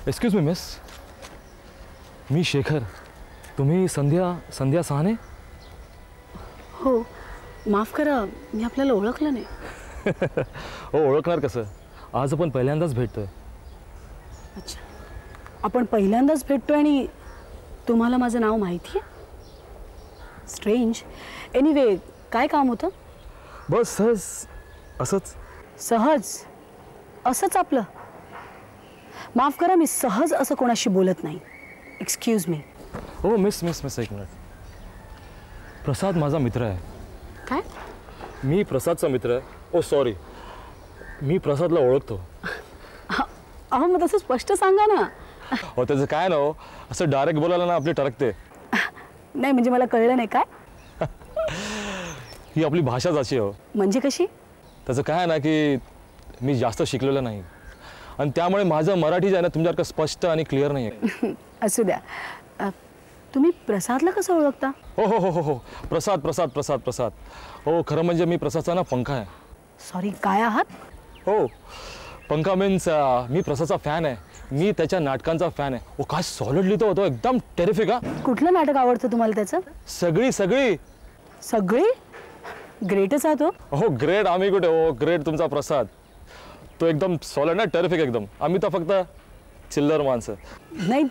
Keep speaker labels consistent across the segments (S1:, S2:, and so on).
S1: Excuse me miss, मी शेखर, तुम्ही संध्या सहाने?
S2: हो, माफ करा, मी आपल्याला ओळखलं नाही.
S1: हो, ओळखणार कसं, आज आपण पहिल्यांदाच भेटतोय.
S2: अच्छा, आपण पहिल्यांदाच भेटतोय आणि तुम्हाला माझं नाव माहिती आहे? स्ट्रेंज. एनिवे, काय काम होतं?
S1: बस सहज असंच.
S2: सहज असंच आपलं? माफ करा, मी सहज असं कोणाशी बोलत नाही. Excuse me.
S1: हो मिस, एक मिनिट. प्रसाद माझा मित्र आहे.
S2: काय?
S1: मी प्रसादचा मित्र आहे. ओ सॉरी, मी प्रसादला ओळखतो.
S2: अहो, मग तसं स्पष्ट सांगा ना.
S1: हो, त्याचं काय ना, हो असं डायरेक्ट बोलायला ना आपली टरकते.
S2: नाही म्हणजे मला कळलं नाही. काय?
S1: ही आपली भाषाच अशी हो.
S2: म्हणजे कशी?
S1: त्याचं काय ना की मी जास्त शिकलेलं नाही आणि त्यामुळे माझं मराठी जे आहे ना तुमच्यासारखं स्पष्ट आणि क्लिअर नाही आहे.
S2: असू द्या. तुम्ही प्रसादला कसं ओळखता?
S1: हो हो हो हो हो, प्रसाद. हो, खरं म्हणजे मी प्रसादचा ना पंखा आहे.
S2: सॉरी, काय आहात?
S1: हो, पंखा मीन्स मी प्रसादचा फॅन आहे. मी त्याच्या नाटकांचा फॅन आहे. ओ, काय सॉलिड लिहितो होतो, एकदम टेरिफिक. हा,
S2: कुठलं नाटक आवडतं तुम्हाला त्याचं?
S1: सगळी.
S2: ग्रेटच आहात.
S1: हो ग्रेट. आम्ही कुठे, हो ग्रेट तुमचा प्रसाद. तो एकदम सॉलिड ना, टेरिफिक एकदम. आम्ही तर फक्त चिल्लर माणसं.
S2: नाही,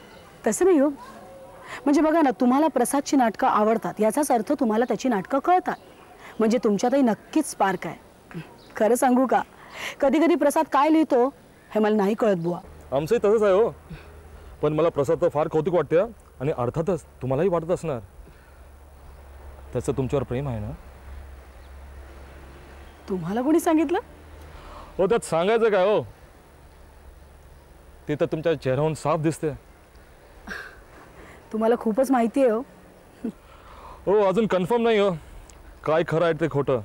S2: तसं नाही हो. म्हणजे बघा ना, तुम्हाला प्रसादची नाटकं आवडतात याचाच अर्थ तुम्हाला त्याची नाटकं कळतात. म्हणजे तुमच्यातही नक्कीच स्पार्क आहे. खरं सांगू का, कधी कधी प्रसाद काय लिहितो हे मला नाही कळत बुवा.
S1: आमचंही तसंच आहे हो. पण मला प्रसादचं फार कौतुक वाटते. आणि अर्थातच तुम्हालाही वाटत असणार. त्याचं तुमच्यावर प्रेम आहे ना?
S2: तुम्हाला कोणी सांगितलं?
S1: हो, त्यात सांगायचं काय हो, ते तर तुमच्या चेहऱ्यावरून साफ दिसते.
S2: तुम्हाला खूपच माहिती आहे हो.
S1: हो, अजून कन्फर्म नाही हो काय खरं आहे ते खोटं.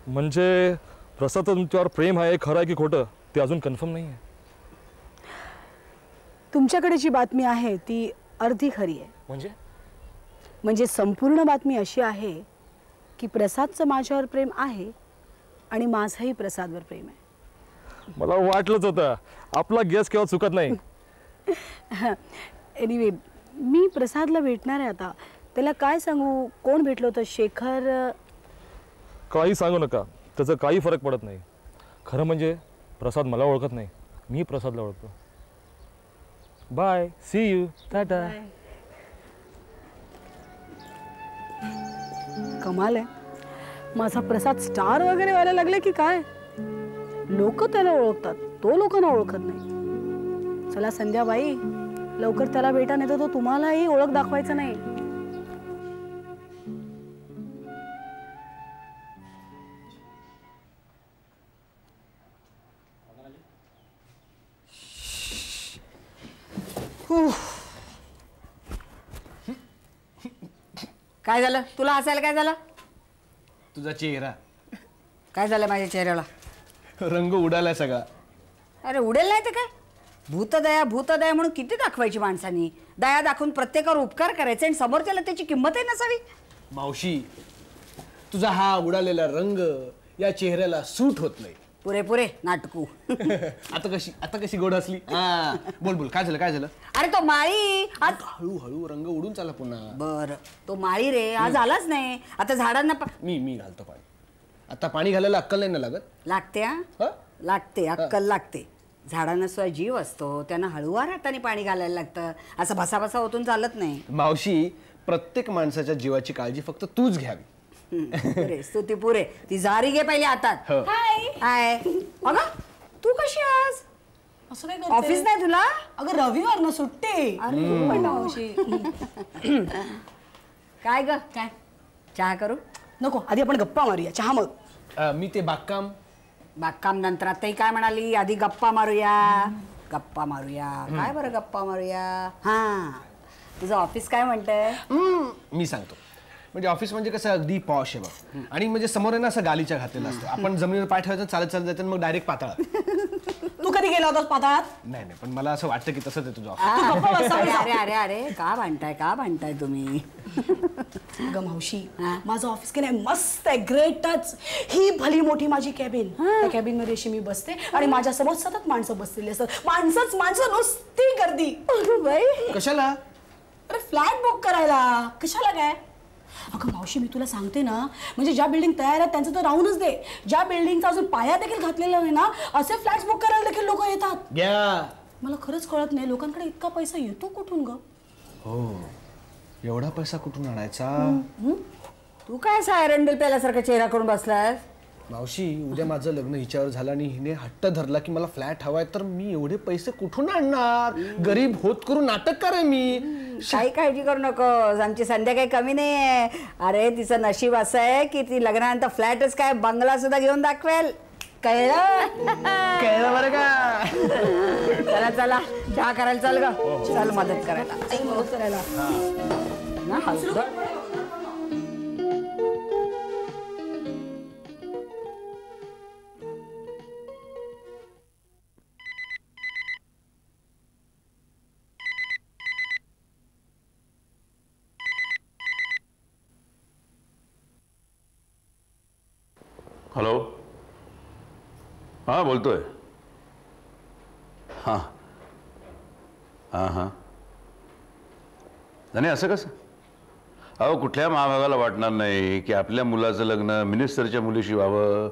S1: म्हणजे प्रसादचं तुमच्यावर प्रेम आहे, खरं आहे की खोटं ते अजून कन्फर्म नाही आहे.
S2: तुमच्याकडे जी बातमी आहे ती अर्धी खरी आहे. म्हणजे संपूर्ण बातमी अशी आहे की प्रसादचं माझ्यावर प्रेम आहे आणि माझंही प्रसादवर प्रेम आहे.
S1: मला वाटलंच होतं, आपला गेस केव्हा चुकत नाही.
S2: एनिवे, मी प्रसादला भेटणार आहे आता. त्याला काय सांगू, कोण भेटलं होतं, शेखर?
S1: काही सांगू नका, त्याचा काही फरक पडत नाही. खरं म्हणजे प्रसाद मला ओळखत नाही, मी प्रसादला ओळखतो. Bye, see you, tata.
S2: कमाल आहे, माझा प्रसाद स्टार वगैरे व्हायला लागले की काय? लोक त्याला ओळखतात, तो लोकांना ओळखत नाही. चला संध्याबाई, लवकर त्याला भेटा, नाही तर तो तुम्हालाही ओळख दाखवायचं नाही.
S3: काय झालं तुला हसायला? काय झालं?
S4: तुझा चेहरा.
S3: काय झालं माझ्या चेहऱ्याला?
S4: रंग उडालाय सगळा.
S3: अरे उडेल नाही तर काय, भूतदया म्हणून किती दाखवायची माणसांनी. दया दाखवून प्रत्येकावर उपकार करायचे आणि समोरच्याला त्याची किंमतही नसावी.
S4: मावशी, तुझा हा उडालेला रंग या चेहऱ्याला सूट होत नाही.
S3: पुरे नाटकू.
S4: आता कशी गोड असली. बोल काय झालं?
S3: अरे तो माळी आज
S4: हळूहळू रंग उडून चालला पुन्हा.
S3: बर, तो माळी रे आज आलाच नाही. आता झाडांना
S4: मी घालतो पाणी. आता पाणी घालायला अक्कल नाही ना लागत?
S3: लागते. लागते, अक्कल लागते. झाडांना सुद्धा जीव असतो, त्यांना हळूवार हाताने पाणी घालायला लागतं. असं भसाभसा होतून चालत नाही.
S4: मावशी, प्रत्येक माणसाच्या जीवाची काळजी फक्त तूच घ्यावी.
S3: स्तुती पुरे. ती जारी घे पहिले हातात. हाय अगं, तू कशी आज?
S2: असं काय
S3: ऑफिस नाही तुला?
S2: अगं रविवार ना, सुट्टी.
S3: काय ग, काय चहा करू?
S2: नको, आधी आपण गप्पा मारूया. चहा मग.
S4: मी ते
S3: बागकाम नंतर. आताही काय म्हणाली, आधी गप्पा मारूया. काय बरं गप्पा मारूया. हा, तुझं ऑफिस काय म्हणतंय?
S4: मी सांगतो. म्हणजे ऑफिस म्हणजे कसं अगदी पॉश आहे बघ. आणि म्हणजे समोर आहे ना असं गालीच्या घातलेलं असतं. आपण जमिनीवर पाय ठेवायचं, चालत जायचं, मग डायरेक्ट पाताळात.
S2: तू कधी कधी गेला होतास पाताळात?
S4: नाही नाही, पण मला असं वाटतं की तसंच आहे तुझं.
S3: अरे अरे अरे अरे का भांडताय तुम्ही?
S2: अगं मावशी, माझं ऑफिस की नाही मस्त आहे, ग्रेट टच. ही भली मोठी माझी कॅबिन. त्या कॅबिन मध्ये अशी मी बसते आणि माझ्या समोर सतत माणसं बसलेली असतात. माणसं नुसती गर्दी. बाई
S4: कशाला?
S2: अरे फ्लॅट बुक करायला. कशाला काय? अगं मावशी, मी तुला सांगते ना, म्हणजे ज्या बिल्डिंग तयार आहेत त्यांचं तर राहूनच दे, ज्या बिल्डिंगचा अजून पाया देखील घातलेला नाही ना, असे फ्लॅट्स बुक करायला देखील लोक येतात.
S4: घ्या.
S2: मला खरंच कळत नाही लोकांकडे इतका पैसा येतो कुठून ग?
S4: हो, एवढा पैसा कुठून आणायचा?
S3: तू काय सायरन बिल प्याल्यासारखा चेहरा करून बसलास?
S4: मावशी, उद्या माझं लग्न हिच्यावर झालं आणि हिने हट्ट धरला की मला फ्लॅट हवाय, तर मी एवढे पैसे कुठून आणणार? गरीब होत करून नाटक करे मी.
S3: काही काळजी करू नकोस, आमची संध्या काही कमी नाही आहे. अरे तिचं नशीब असं आहे की ती लग्नानंतर फ्लॅटच काय बंगला सुद्धा घेऊन दाखवेल.
S4: कळलं बरं का?
S3: चला चला चहा करायला चल ग. चल मदत करायला ना.
S5: हॅलो. हां बोलतोय. हां हां हां नाही असं कसं? अहो कुठल्या महाभागाला वाटणार नाही की आपल्या मुलाचं लग्न मिनिस्टरच्या मुलीशी व्हावं.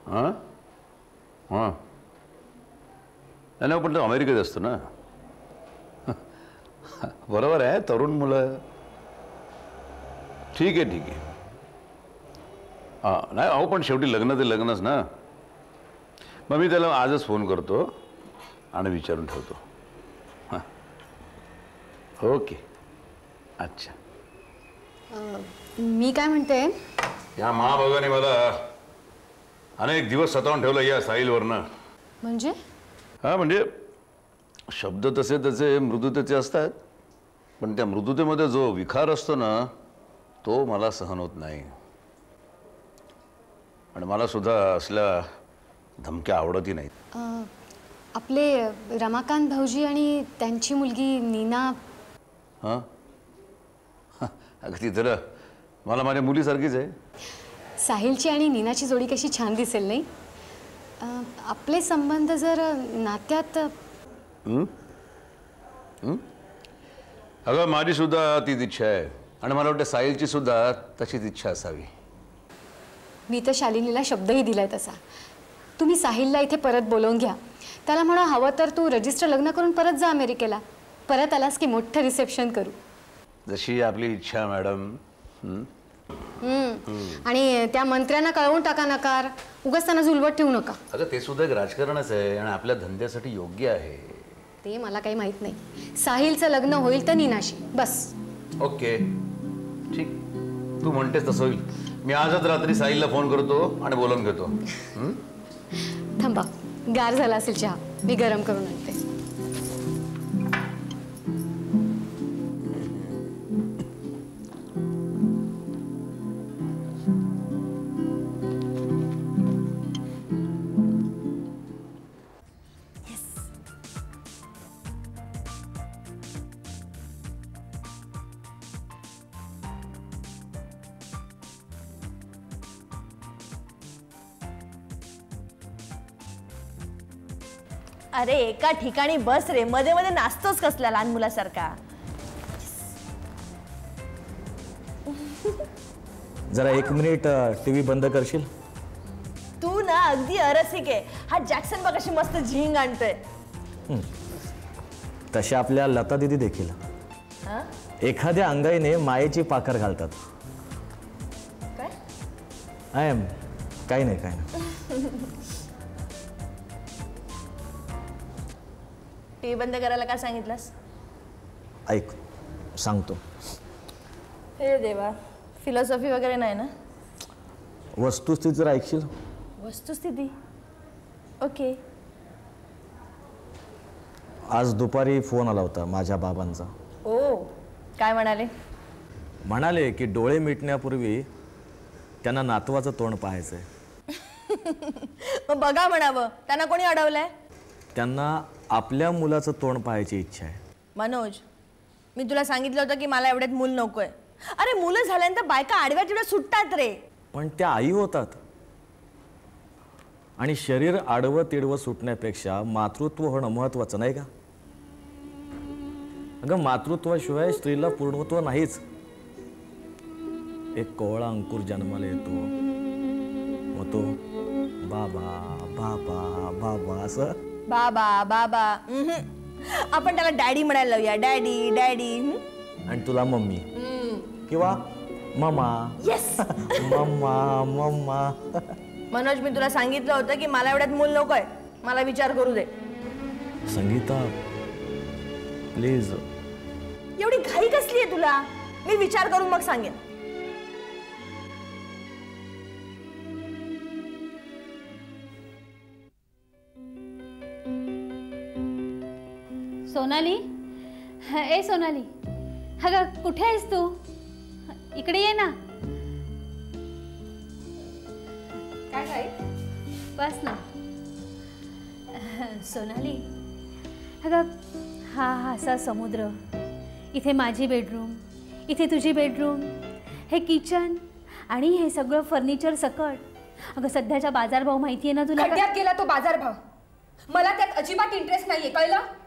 S5: हां हां नाही पण तो अमेरिकेत असतो ना. बरोबर आहे, तरुण मुलं. ठीक आहे. हां नाही अहो पण शेवटी लग्न ते लग्नच ना. मग मी त्याला आजच फोन करतो आणि विचारून ठेवतो. हां ओके. अच्छा.
S6: मी काय म्हणते,
S5: या महाभागाने मला अनेक दिवस सतावून ठेवलं या साहिलवरनं.
S6: म्हणजे
S5: हां म्हणजे शब्द तसे त्याचे मृदुतेचे असतात, पण त्या मृदुतेमध्ये जो विखार असतो ना तो मला सहन होत नाही. आणि मला सुद्धा असल्या धमक्या आवडतही नाहीत.
S6: आपले रमाकांत भाऊजी आणि त्यांची मुलगी नीना.
S5: हां अगदी तर मला माझ्या मुलीसारखीच आहे.
S6: साहिलची आणि नीनाची जोडी कशी छान दिसेल नाही? आपले संबंध जर नात्यात.
S5: अगं माझी सुद्धा तीच इच्छा आहे आणि मला वाटतं साहिलची सुद्धा तशीच इच्छा असावी.
S6: मी तर शालिनीला शब्दही दिलाय तसा. तुम्ही साहिलला इथे परत बोलवून घ्या. त्याला म्हणा हवं तर तू रजिस्टर लग्न करून परत जा अमेरिकेला. परत आलास की मोठं रिसेप्शन करू.
S5: जशी आपली इच्छा मॅडम.
S6: आणि त्या मंत्र्यांना कळवून टाका नकार. उगाच त्यांना झुलवत ठेवू नका.
S5: अगं ते सुद्धा एक राजकारणच आहे आणि आपल्या धंद्यासाठी योग्य आहे.
S6: ते मला काही माहित नाही. साहिलचं लग्न होईल तर नीनाशी बस.
S5: ओके ठीक, तू म्हणतेस तसं होईल. मी आजच रात्री साहिलला फोन करतो आणि बोलवून घेतो.
S6: थांबा, गार झाला असेल चहा, मी गरम करून आणते.
S7: अरे एका ठिकाणी बस रे, मध्ये मध्ये नाचतोस कसला लहान मुलासारखा.
S1: जरा 1 मिनिट टीव्ही बंद करशील?
S7: तू ना अगदी अरसिक आहे. हा जॅक्सन बघ कशी मस्त झिंग आणतोय.
S1: तशा आपल्या लता दिदी देखील एखाद्या अंगाईने मायेची पाकर घालतात.
S7: काय
S1: काही नाही.
S7: टीव्ही बंद करायला काय सांगितलंस?
S1: ऐक सांगतो.
S7: हे देवा, फिलॉसॉफी वगैरे नाही ना?
S1: वस्तुस्थिती जर ऐकशील.
S7: वस्तुस्थिती ओके.
S1: आज दुपारी फोन आला होता माझ्या बाबांचा.
S7: ओ काय म्हणाले?
S1: म्हणाले की डोळे मिटण्यापूर्वी त्यांना नातवाचं तोंड पाहायचंय.
S7: मग बघा म्हणावं, त्यांना कोणी अडवलंय?
S8: त्यांना आपल्या मुलाचं तोंड पाहायची इच्छा आहे.
S7: मनोज, मी तुला सांगितलं होतं की मला एवढ्यात मूल नकोय. अरे मुलं झाल्यानंतर बायका आडव्या तिडव्या सुटतात रे.
S8: पण त्या आई होतात. आणि शरीर आडवं तिडवं सुटण्यापेक्षा मातृत्व होणं महत्वाचं नाही का? अगं मातृत्वाशिवाय स्त्रीला पूर्णत्व नाहीच. एक कोवळा अंकुर जन्माला येतो, मग तो बाबा बाबा बाबा असं.
S7: बाबा बाबा आपण त्याला डॅडी म्हणायला लावूया. Daddy daddy.
S8: आणि तुला मम्मी किंवा mama.
S7: Yes.
S8: Mama mama.
S7: Manoj, मी तुला सांगितलं होतं की मला एवढ्यात मूल नकोय. मला विचार करू दे.
S8: संगीता प्लीज.
S7: एवढी घाई कसली आहे तुला? मी विचार करून मग सांगेन.
S9: सोनाली, ए सोनाली, अगं कुठे आहेस तू? इकडे ये ना.
S6: काय काय?
S9: बस ना. सोनाली, अगं हा असा समुद्र, इथे माझी बेडरूम, इथे तुझी बेडरूम, हे किचन आणि हे सगळं फर्निचर सकट. अगं सध्याचा बाजारभाव माहिती आहे ना तुला?
S6: खड्ड्यात गेला तो बाजारभाव. मला त्यात अजिबात इंटरेस्ट नाहीये, कळलं?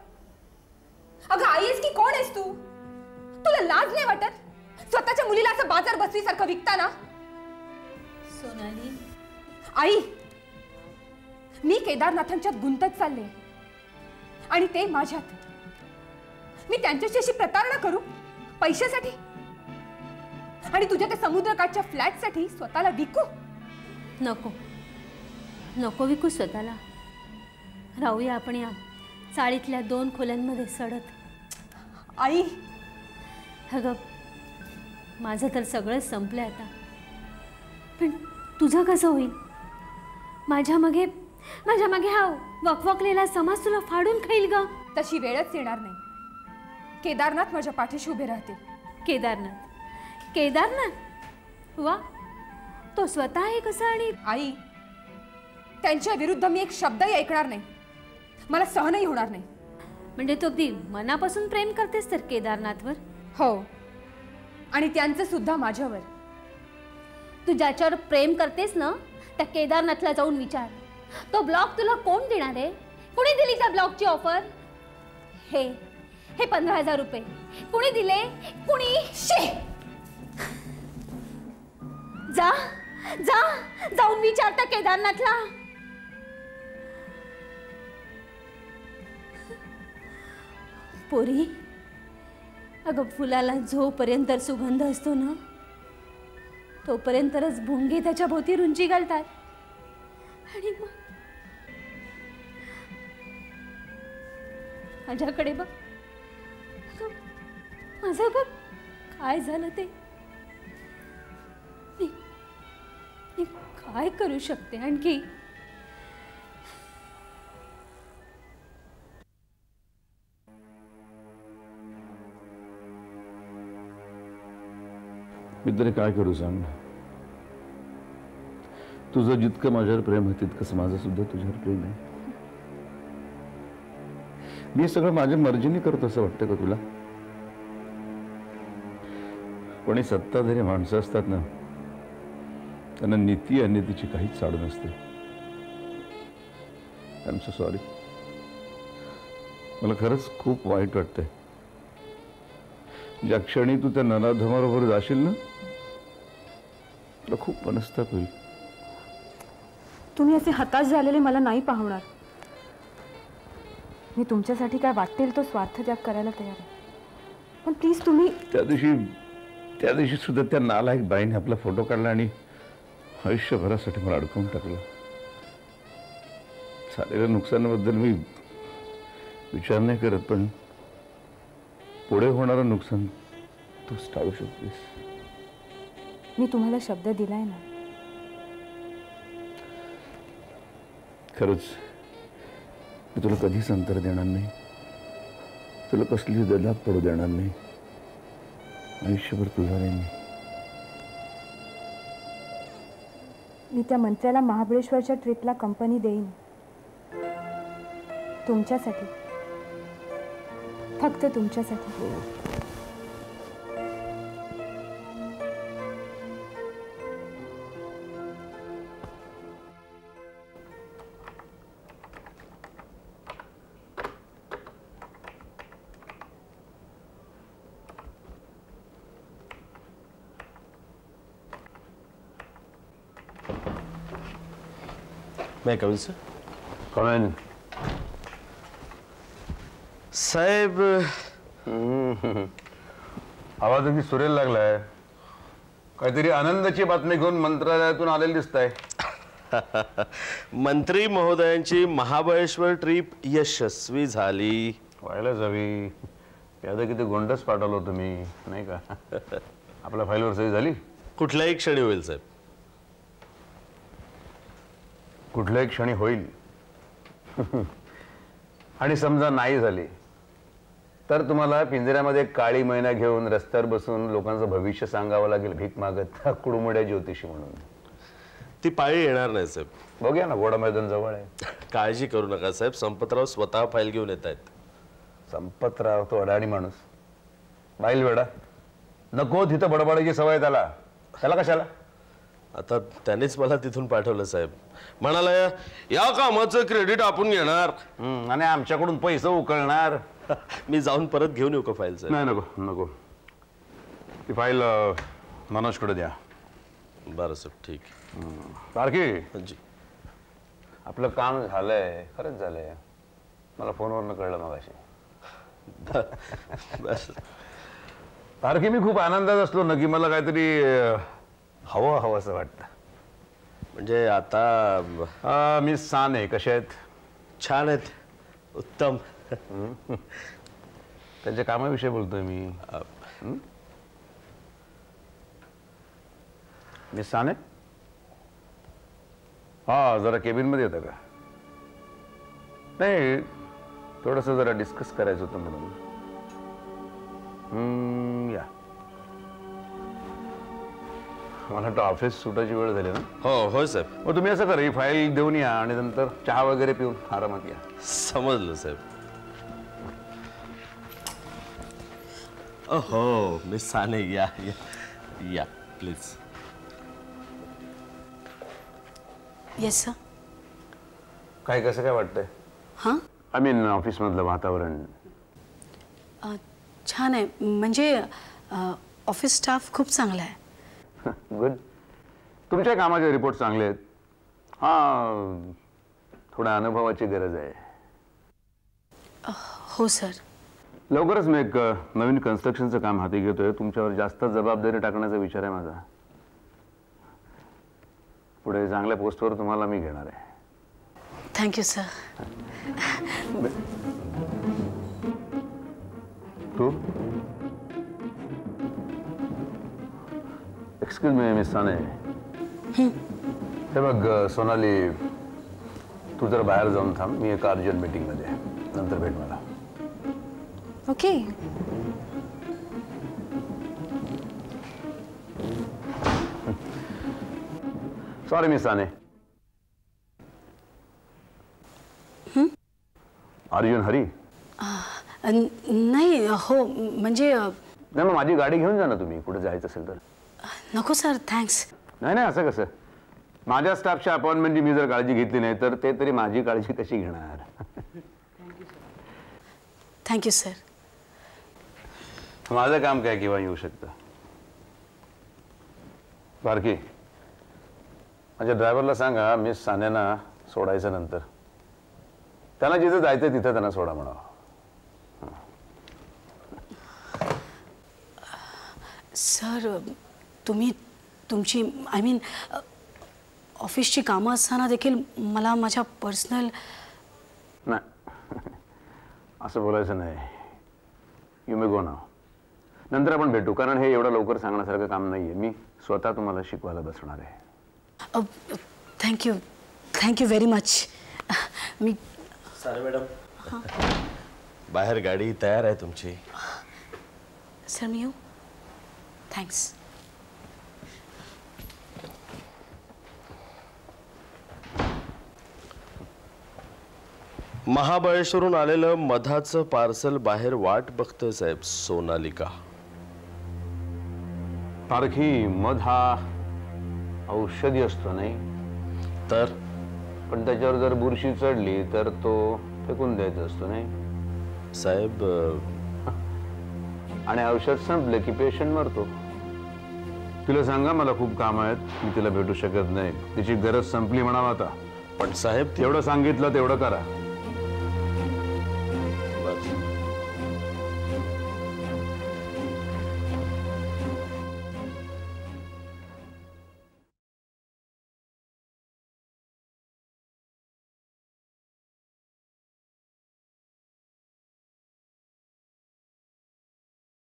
S6: अगं आई आहेस की कोण आहेस तू? तुला लाज नाही वाटत स्वतःच्या मुलीला असं बाजार बसवीसारखं विकताना?
S9: सोनाली,
S6: आई, मी केदारनाथांच्यात गुंतत चालले आणि ते माझ्यात. मी त्यांच्याशी अशी प्रतारणा करू पैशासाठी? आणि तुझ्या त्या समुद्रकाठच्या फ्लॅटसाठी स्वतःला विकू?
S9: नको नको विकू स्वतःला. राहूया आपण या चाळीतल्या 2 खोल्यांमध्ये सडत.
S6: आई,
S9: अगं माझं तर सगळंच संपलंय आता. पण तुझं कसं होईल? माझ्या मागे हा वकवकलेला समाज तुला फाडून खाईल ग.
S6: तशी वेळच येणार नाही. केदारनाथ माझ्या पाठीशी उभे राहतील.
S9: केदारनाथ? केदारनाथ वा, तो स्वतः आहे कसा? आणि
S6: आई, त्यांच्या विरुद्ध मी एक शब्दही ऐकणार नाही. मला सहनही होणार नाही.
S9: म्हणजे तू अगदी मनापासून प्रेम करतेस तर केदारनाथवर?
S6: हो, आणि त्यांचं सुद्धा माझ्यावर.
S9: तू ज्याच्यावर प्रेम करतेस ना त्या केदारनाथला जाऊन विचार, तो ब्लॉग तुला कोण देणार आहे? कोणी दिली त्या ब्लॉगची ऑफर? हे 15,000 रुपये कोणी दिले? कोणी? शे, जा जा जाऊन विचार त्या केदारनाथला. पोरी, अगं फुलाला जोपर्यंत सुगंध असतो ना तोपर्यंतच भुंगे त्याच्या भोवती रुंची घालतात. आणि मग माझ्याकडे बघ, माझं बघ काय झालं ते. मी काय करू शकते आणखी?
S5: मी तरी काय करू सांग. तुझं जितकं माझ्यावर प्रेम आहे तितकंच माझं सुद्धा तुझ्यावर प्रेम आहे. मी सगळं माझ्या मर्जीने करतो असं वाटतं का तुला? कोणी सत्ताधारी माणसं असतात ना, त्यांना नीती अनितीची काहीच चाड नसते. I am so sorry. मला खरंच खूप वाईट वाटतंय. ज्या क्षणी तू त्या नराधमाबरोबर जाशील ना, तुला खूप मनस्ताप होईल.
S6: तुम्ही असे हताश झालेले मला नाही पाहणार. मी तुमच्यासाठी काय वाटेल तो स्वार्थ त्याग करायला तयार आहे. पण प्लीज तुम्ही. त्या
S5: दिवशी सुद्धा त्या नालायक बाईने आपला फोटो काढला आणि आयुष्यभरासाठी मला अडकवून टाकलं. झालेल्या नुकसानाबद्दल मी विचार नाही करत, पण पुढे होणारं नुकसान तूच टाळू शकतेस.
S6: मी तुम्हाला शब्द दिलाय ना.
S5: खरंच मी तुला कधीच अंतर देणार नाही. तुला कसली दलात पडू देणार नाही. आयुष्यभर तुझा राहीन मी.
S10: मी त्या मंत्र्याला महाबळेश्वरच्या ट्रिपला कंपनी देईन. तुमच्यासाठी, फक्त तुमच्यासाठी.
S11: मैं कमिंग सर?
S5: Come in.
S11: साहेब,
S5: आवाज अगदी सुरेल लागलाय. काहीतरी आनंदाची बातमी घेऊन मंत्रालयातून आलेली दिसताय.
S11: मंत्री महोदयांची महाबळेश्वर ट्रिप यशस्वी झाली.
S5: व्हायलाच हवी. यादा किती गोंडस पाठवलं तुम्ही नाही का? आपल्या फाईलवर सही झाली?
S11: कुठल्याही क्षणी होईल साहेब.
S5: कुठल्याही क्षणी होईल. आणि समजा नाही झाली तर तुम्हाला पिंजऱ्यामध्ये काळी मैना घेऊन रस्त्यावर बसून लोकांचं भविष्य सांगावं लागेल भीक मागत, कुडमुड्या ज्योतिषी म्हणून.
S11: ती पाळी येणार नाही साहेब.
S5: बघूया ना, घोडा मैदान जवळ आहे.
S11: काळजी करू नका साहेब, संपतराव स्वतः फाईल घेऊन येत आहेत.
S5: संपतराव तो अडाणी माणूस, बाईल वेडा. नको तिथं बडबडायची सवय त्याला. त्याला कशाला?
S11: आता त्यानेच मला तिथून पाठवलं साहेब. म्हणाला या कामाचं क्रेडिट आपण घेणार
S5: आणि आमच्याकडून पैसे उकळणार.
S11: मी जाऊन परत घेऊन येऊ का फाईल साहेब?
S5: नाही, नको नको. ती फाईल मनोजकडे द्या.
S11: बरं साहेब, ठीक.
S5: सारखी
S11: जी,
S5: आपलं काम झालंय, खरंच झालंय. मला फोनवरनं कळलं मगाशी. सारखी मी खूप आनंदात असलो ना की मला काहीतरी हवं असं वाटतं.
S11: म्हणजे आता
S5: मिस साने कशा आहेत?
S11: छान आहेत, उत्तम.
S5: त्यांच्या कामाविषयी बोलतोय मी. मिस साने, हा जरा केबिन मध्ये येतं का? नाही, थोडंसं जरा डिस्कस करायचं होतं म्हणून. या. मला वाटतं ऑफिस सुटायची वेळ झाली ना?
S11: हो होय साहेब.
S5: मग तुम्ही असं करा, ही फाईल देऊन या आणि नंतर चहा वगैरे पिऊन आरामात या.
S11: समजलं साहेब. हो मिस साने, या या या प्लीज.
S2: Yes sir.
S5: काय कसं काय वाटतंय?
S2: हां,
S5: आय मीन ऑफिसमधलं वातावरण.
S2: छान आहे. म्हणजे ऑफिस स्टाफ खूप चांगला आहे.
S5: गुड. तुमच्या कामाचे रिपोर्ट चांगले आहेत. हां, थोड्या अनुभवाची गरज आहे.
S2: हो सर.
S5: लवकरच मी एक नवीन कन्स्ट्रक्शनचं काम हाती घेतोय. तुमच्यावर जास्त जबाबदारी टाकण्याचा विचार आहे माझा. पुढे चांगल्या पोस्टवर तुम्हाला मी घेणार आहे.
S2: Thank you sir.
S5: तू एक्सक्यूज मी मिस साने. हे बघ सोनाली, तू जर बाहेर जाऊन थांब. मी एका अर्जंट मीटिंगमध्ये आहे. नंतर भेट मला.
S10: Okay.
S5: Sorry miss Sane. Are you in hurry?
S2: नाही हो, म्हणजे
S5: नाही, मग माझी गाडी घेऊन जा ना तुम्ही, कुठे जायचं असेल तर.
S2: नको सर, थँक्स.
S5: नाही नाही, असं कसं? माझ्या स्टाफच्या अपॉइंटमेंटची मी जर काळजी घेतली नाही तर ते तरी माझी काळजी कशी घेणार?
S2: Thank you sir.
S5: माझं काम काय केव्हा येऊ शकतं. बारकी, माझ्या ड्रायव्हरला सांगा मिस सानेना सोडायचं नंतर. त्यांना जिथं जायचं तिथं त्यांना सोडा म्हणावं.
S2: सर, तुम्ही तुमची आय मीन ऑफिसची कामं असताना देखील मला माझ्या पर्सनल.
S5: नाही, असं बोलायचं नाही. यू मे गो नाव. नंतर आपण भेटू, कारण हे एवढं लवकर सांगण्यासारखं काम नाही आहे. मी स्वतः तुम्हाला शिकवायला बसणार आहे.
S2: Thank you very much. मी
S11: साने मॅडम, बाहेर गाडी तयार आहे तुमची.
S2: सर मी येऊ? थँक्स.
S11: महाबळेश्वरून आलेलं मधाचं पार्सल बाहेर वाट बघतोय साहेब. सोनालिका.
S5: पारखी, मध हा औषधी असतो नाही
S11: तर,
S5: पण त्याच्यावर जर बुरशी चढली तर तो फेकून द्यायचा असतो नाही
S11: साहेब.
S5: आणि औषध संपलं की पेशंट मरतो. तिला सांगा मला खूप काम आहेत, मी तिला भेटू शकत नाही, तिची गरज संपली म्हणावं आता.
S11: पण साहेब,
S5: तेवढं सांगितलं तेवढं करा.